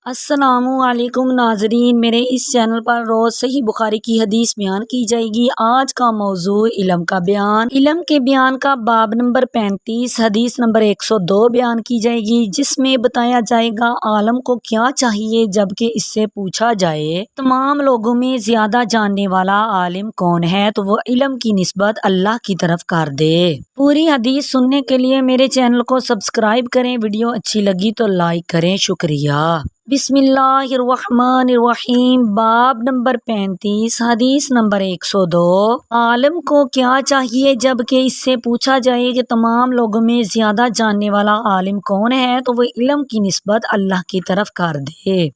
السلام علیکم ناظرین، میرے اس چینل پر روز صحیح بخاری کی حدیث بیان کی جائے گی۔ آج کا موضوع علم کا بیان، علم کے بیان کا باب نمبر 35 حدیث نمبر 102 بیان کی جائے گی، جس میں بتایا جائے گا عالم کو کیا چاہیے جبکہ اس سے پوچھا جائے تمام لوگوں میں زیادہ جاننے والا عالم کون ہے تو وہ علم کی نسبت اللہ کی طرف کر دے۔ پوری حدیث سننے کے لیے میرے چینل کو سبسکرائب کریں، ویڈیو اچھی لگی تو لائک کریں، شکریہ۔ بسم اللہ الرحمن الرحیم۔ باب نمبر 35 حدیث نمبر 102۔ عالم کو کیا چاہیے جبکہ اس سے پوچھا جائے کہ تمام لوگوں میں زیادہ جاننے والا عالم کون ہے تو وہ علم کی نسبت اللہ کی طرف کر دے۔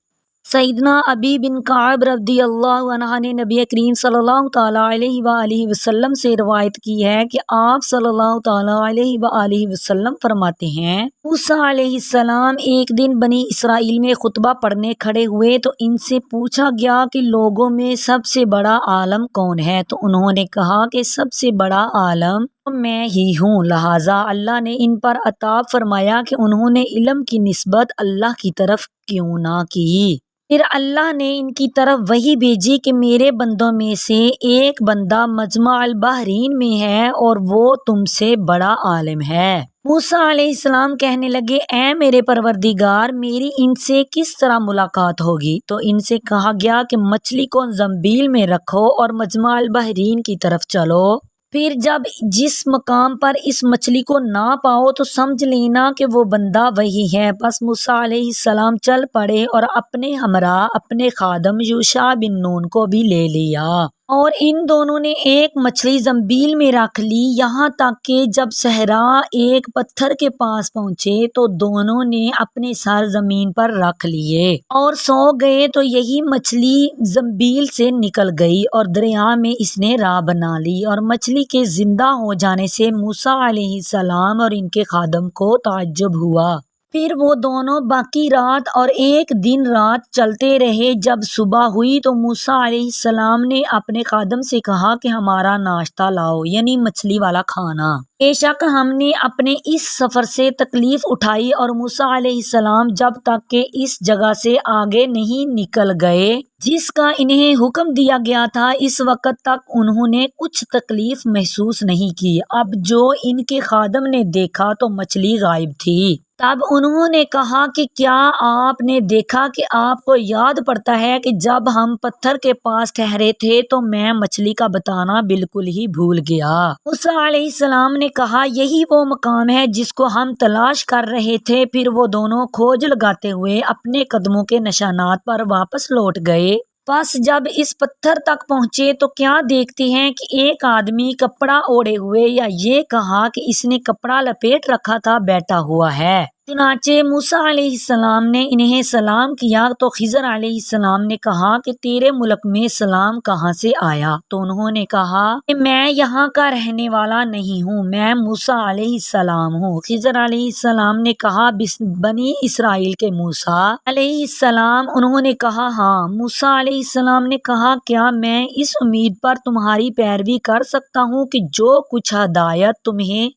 سیدنا ابی بن کعب رضی اللہ عنہ نے نبی کریم صلی اللہ تعالیٰ علیہ وآلہ وسلم سے روایت کی ہے کہ آپ صلی اللہ تعالیٰ علیہ وآلہ وسلم فرماتے ہیں، موسیٰ علیہ السلام ایک دن بنی اسرائیل میں خطبہ پڑھنے کھڑے ہوئے تو ان سے پوچھا گیا کہ لوگوں میں سب سے بڑا عالم کون ہے، تو انہوں نے کہا کہ سب سے بڑا عالم میں ہی ہوں۔ لہٰذا اللہ نے ان پر عطاب فرمایا کہ انہوں نے علم کی نسبت اللہ کی طرف کیوں نہ کی۔ پھر اللہ نے ان کی طرف وحی بھیجی کہ میرے بندوں میں سے ایک بندہ مجمع البحرین میں ہے اور وہ تم سے بڑا عالم ہے۔ موسیٰ علیہ السلام کہنے لگے، اے میرے پروردگار، میری ان سے کس طرح ملاقات ہوگی؟ تو ان سے کہا گیا کہ مچھلی کو زنبیل میں رکھو اور مجمع البحرین کی طرف چلو۔ پھر جب جس مقام پر اس مچھلی کو نہ پاؤ تو سمجھ لینا کہ وہ بندہ وہی ہے۔ پس موسیٰ علیہ السلام چل پڑے اور اپنے ہمراہ اپنے خادم یوشع بن نون کو بھی لے لیا، اور ان دونوں نے ایک مچھلی زنبیل میں رکھ لی، یہاں تک کہ جب صحرا ایک پتھر کے پاس پہنچے تو دونوں نے اپنے سر زمین پر رکھ لیے اور سو گئے، تو یہی مچھلی زنبیل سے نکل گئی اور دریا میں اس نے راہ بنا لی، اور مچھلی کے زندہ ہو جانے سے موسیٰ علیہ السلام اور ان کے خادم کو تعجب ہوا۔ پھر وہ دونوں باقی رات اور ایک دن رات چلتے رہے۔ جب صبح ہوئی تو موسیٰ علیہ السلام نے اپنے خادم سے کہا کہ ہمارا ناشتہ لاؤ، یعنی مچھلی والا کھانا۔ بے شک ہم نے اپنے اس سفر سے تکلیف اٹھائی، اور موسیٰ علیہ السلام جب تک کہ اس جگہ سے آگے نہیں نکل گئے جس کا انہیں حکم دیا گیا تھا، اس وقت تک انہوں نے کچھ تکلیف محسوس نہیں کی۔ اب جو ان کے خادم نے دیکھا تو مچھلی غائب تھی۔ تب انہوں نے کہا کہ کیا آپ نے دیکھا کہ آپ کو یاد پڑتا ہے کہ جب ہم پتھر کے پاس ٹھہرے تھے تو میں مچھلی کا بتانا بالکل ہی بھول گیا۔ موسیٰ علیہ السلام نے کہا، یہی وہ مقام ہے جس کو ہم تلاش کر رہے تھے۔ پھر وہ دونوں کھوج لگاتے ہوئے اپنے قدموں کے نشانات پر واپس لوٹ گئے۔ بس جب اس پتھر تک پہنچے تو کیا دیکھتے ہیں کہ ایک آدمی کپڑا اوڑھے ہوئے، یا یہ کہا کہ اس نے کپڑا لپیٹ رکھا تھا، بیٹھا ہوا ہے۔ چنانچہ موسیٰ علیہ السلام نے انہیں سلام کیا تو خضر علیہ السلام نے کہا کہ تیرے ملک میں سلام کہاں سے آیا؟ تو انہوں نے کہا کہ میں یہاں کا رہنے والا نہیں ہوں، میں موسیٰ علیہ السلام ہوں۔ خضر علیہ السلام نے کہا، بنی اسرائیل کے موسیٰ علیہ السلام؟ انہوں نے کہا، ہاں۔ موسیٰ علیہ السلام نے کہا، کیا میں اس امید پر تمہاری پیروی کر سکتا ہوں کہ جو کچھ ہدایت تمہیں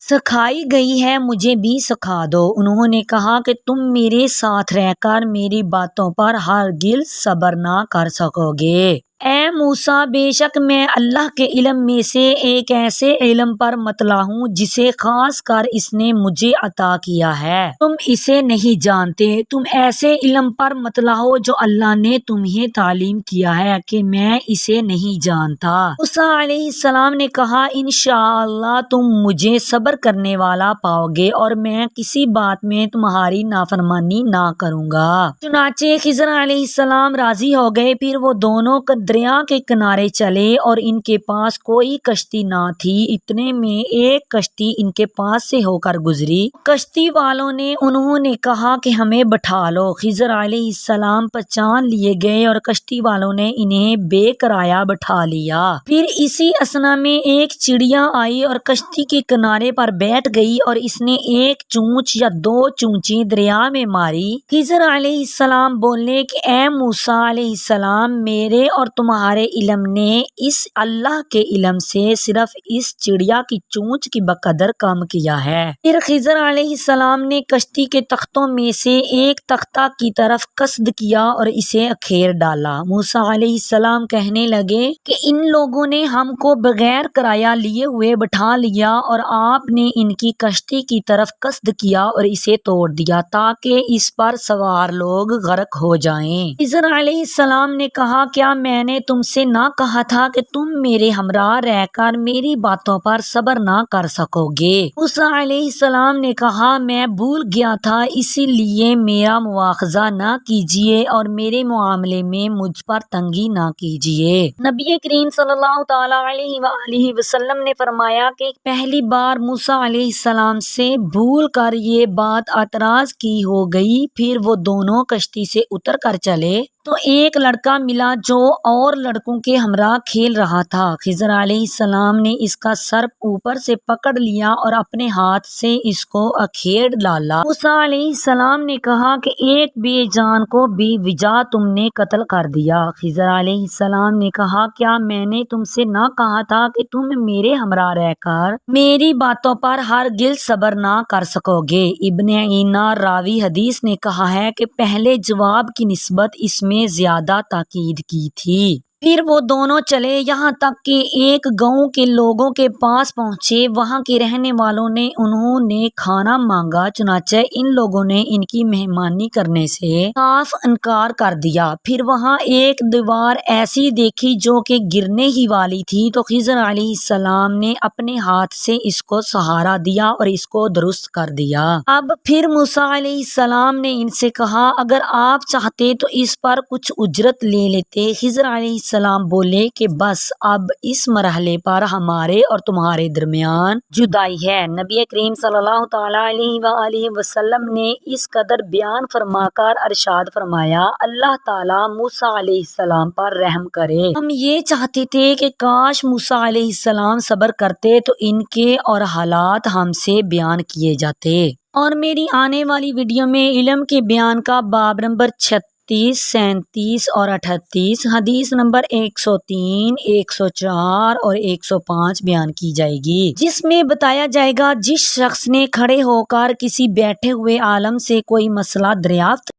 سکھائی گئی ہے مجھے بھی سکھا دو؟ انہوں نے کہا کہ تم میرے ساتھ رہ کر میری باتوں پر ہرگز صبر نہ کر سکو گے۔ اے موسیٰ، بے شک میں اللہ کے علم میں سے ایک ایسے علم پر مطلع ہوں جسے خاص کر اس نے مجھے عطا کیا ہے، تم اسے نہیں جانتے۔ تم ایسے علم پر مطلع ہو جو اللہ نے تمہیں تعلیم کیا ہے کہ میں اسے نہیں جانتا۔ موسیٰ علیہ السلام نے کہا، انشاءاللہ تم مجھے صبر کرنے والا پاؤ گے اور میں کسی بات میں تمہاری نافرمانی نہ کروں گا۔ چنانچہ خضر علیہ السلام راضی ہو گئے۔ پھر وہ دونوں دریا کے کنارے چلے اور ان کے پاس کوئی کشتی نہ تھی۔ اتنے میں ایک کشتی ان کے پاس سے ہو کر گزری۔ کشتی والوں نے انہوں نے کہا کہ ہمیں بٹھا لو۔ خضر علیہ السلام پہچان لیے گئے اور کشتی والوں نے انہیں بے کرایہ بٹھا لیا۔ پھر اسی اثنا میں ایک چڑیا آئی اور کشتی کے کنارے پر بیٹھ گئی، اور اس نے ایک چونچ یا دو چونچیں دریا میں ماری۔ خضر علیہ السلام بولے کہ اے موسیٰ علیہ السلام، میرے اور تمہارے علم نے اس اللہ کے علم سے صرف اس چڑیا کی چونچ کی بقدر کم کیا ہے۔ پھر خضر علیہ السلام نے کشتی کے تختوں میں سے ایک تختہ کی طرف قصد کیا اور اسے اکھیر ڈالا۔ موسیٰ علیہ السلام کہنے لگے کہ ان لوگوں نے ہم کو بغیر کرایہ لیے ہوئے بٹھا لیا اور آپ نے ان کی کشتی کی طرف قصد کیا اور اسے توڑ دیا تاکہ اس پر سوار لوگ غرق ہو جائیں۔ خضر علیہ السلام نے کہا کیا میں نے تم سے نہ کہا تھا کہ تم میرے ہمراہ رہ کر میری باتوں پر صبر نہ کر سکو گے؟ موسیٰ علیہ السلام نے کہا میں بھول گیا تھا، اسی لیے میرا مواخذہ نہ کیجیے اور میرے معاملے میں مجھ پر تنگی نہ کیجیے۔ نبی کریم صلی اللہ تعالی علیہ وآلہ وسلم نے فرمایا کہ پہلی بار موسیٰ علیہ السلام سے بھول کر یہ بات اعتراض کی ہو گئی، پھر وہ دونوں کشتی سے اتر کر چلے تو ایک لڑکا ملا جو اور لڑکوں کے ہمراہ کھیل رہا تھا۔ خضر علیہ السلام نے اس کا سر اوپر سے پکڑ لیا اور اپنے ہاتھ سے اس کو اکھیڑ ڈالا۔ موسیٰ علیہ السلام نے کہا کہ ایک بے جان کو بے وجہ تم نے قتل کر دیا۔ خضر علیہ السلام نے کہا کیا میں نے تم سے نہ کہا تھا کہ تم میرے ہمراہ رہ کر میری باتوں پر ہرگز صبر نہ کر سکو گے؟ ابن عینہ راوی حدیث نے کہا ہے کہ پہلے جواب کی نسبت اس میں زیادہ تاکید کی تھی۔ پھر وہ دونوں چلے یہاں تک کہ ایک گاؤں کے لوگوں کے پاس پہنچے۔ وہاں کے رہنے والوں نے انہوں نے کھانا مانگا، چنانچہ ان لوگوں نے ان کی مہمانی کرنے سے صاف انکار کر دیا۔ پھر وہاں ایک دیوار ایسی دیکھی جو کہ گرنے ہی والی تھی تو خضر علیہ السلام نے اپنے ہاتھ سے اس کو سہارا دیا اور اس کو درست کر دیا۔ اب پھر موسیٰ علیہ السلام نے ان سے کہا اگر آپ چاہتے تو اس پر کچھ اجرت لے لیتے۔ خضر علیہ السلام بولے کہ بس اب اس مرحلے پر ہمارے اور تمہارے درمیان جدائی ہے۔ نبی کریم صلی اللہ تعالی علیہ وآلہ وسلم نے اس قدر بیان فرما کر ارشاد فرمایا اللہ تعالی موسیٰ علیہ السلام پر رحم کرے۔ ہم یہ چاہتے تھے کہ کاش موسیٰ علیہ السلام صبر کرتے تو ان کے اور حالات ہم سے بیان کیے جاتے۔ اور میری آنے والی ویڈیو میں علم کے بیان کا باب نمبر 36، 37 اور 38، حدیث نمبر 103، 104 اور 105 بیان کی جائے گی، جس میں بتایا جائے گا جس شخص نے کھڑے ہو کر کسی بیٹھے ہوئے عالم سے کوئی مسئلہ دریافت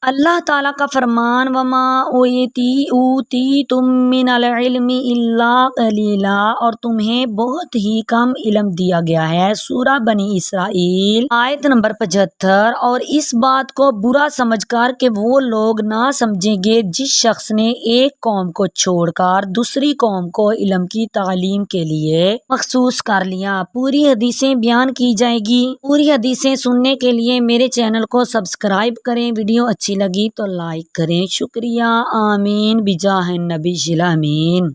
اللہ تعالیٰ کا فرمان وَمَا أُوتِیتُم مِّنَ الْعِلْمِ إِلَّا قَلِیلًا، اور تمہیں بہت ہی کم علم دیا گیا ہے۔ سورہ بنی اسرائیل آیت نمبر 75۔ اور اس بات کو برا سمجھ کر کہ وہ لوگ نہ سمجھیں گے جس شخص نے ایک قوم کو چھوڑ کر دوسری قوم کو علم کی تعلیم کے لیے مخصوص کر لیا۔ پوری حدیثیں بیان کی جائے گی۔ پوری حدیثیں سننے کے لیے میرے چینل کو سبسکرائب کریں۔ ویڈیو اچھی لگی تو لائک کریں۔ شکریہ۔ آمین بجاہ النبی الامین۔